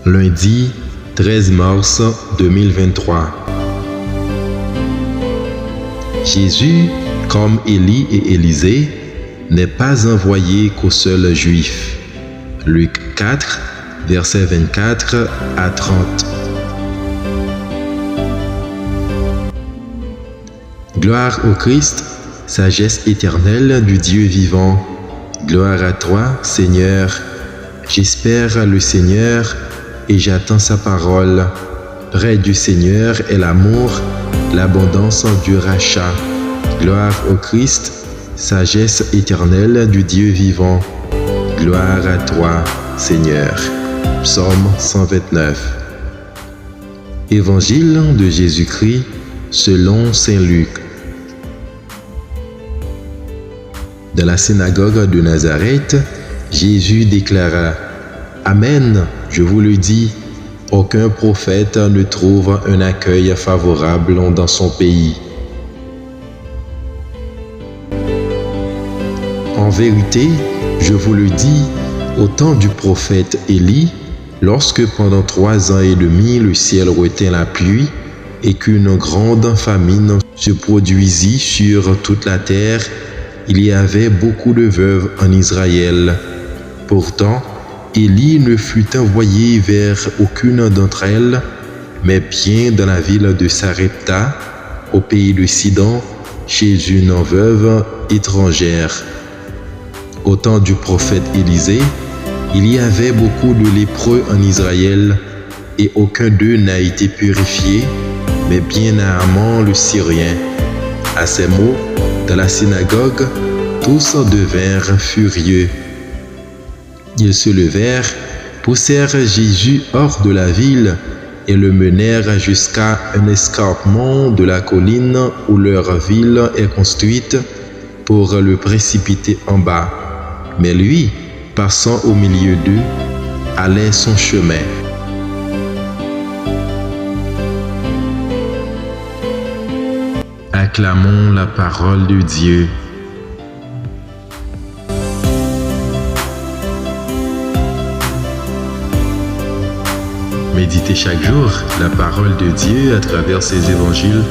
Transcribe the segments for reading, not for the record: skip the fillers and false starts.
Lundi 13 mars 2023. Jésus, comme Élie et Élisée, n'est pas envoyé qu'aux seuls Juifs. Luc 4, versets 24 à 30. Gloire au Christ, sagesse éternelle du Dieu vivant. Gloire à toi, Seigneur. J'espère le Seigneur et j'attends sa parole. Près du Seigneur est l'amour, l'abondance du rachat. Gloire au Christ, sagesse éternelle du Dieu vivant. Gloire à toi, Seigneur. Psaume 129. Évangile de Jésus-Christ selon saint Luc. Dans la synagogue de Nazareth, Jésus déclara: Amen, je vous le dis, aucun prophète ne trouve un accueil favorable dans son pays. En vérité, je vous le dis, au temps du prophète Élie, lorsque pendant 3 ans et demi le ciel retint la pluie et qu'une grande famine se produisit sur toute la terre, il y avait beaucoup de veuves en Israël. Pourtant, Élie ne fut envoyé vers aucune d'entre elles, mais bien dans la ville de Sarepta, au pays de Sidon, chez une veuve étrangère. Au temps du prophète Élisée, il y avait beaucoup de lépreux en Israël, et aucun d'eux n'a été purifié, mais bien Naaman le Syrien. À ces mots, dans la synagogue, tous devinrent furieux. Ils se levèrent, poussèrent Jésus hors de la ville et le menèrent jusqu'à un escarpement de la colline où leur ville est construite pour le précipiter en bas. Mais lui, passant au milieu d'eux, allait son chemin. Acclamons la parole de Dieu. Méditez chaque jour la parole de Dieu à travers ses évangiles.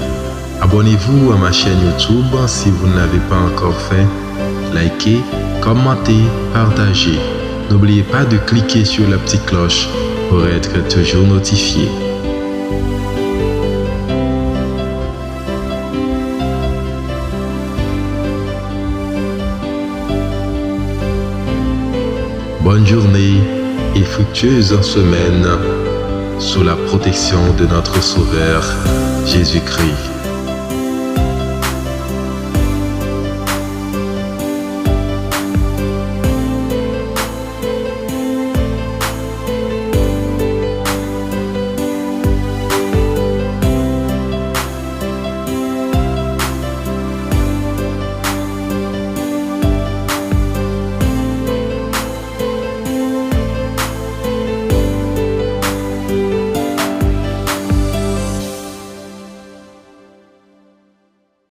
Abonnez-vous à ma chaîne YouTube si vous ne l'avez pas encore fait. Likez, commentez, partagez. N'oubliez pas de cliquer sur la petite cloche pour être toujours notifié. Bonne journée et fructueuse semaine sous la protection de notre Sauveur Jésus-Christ.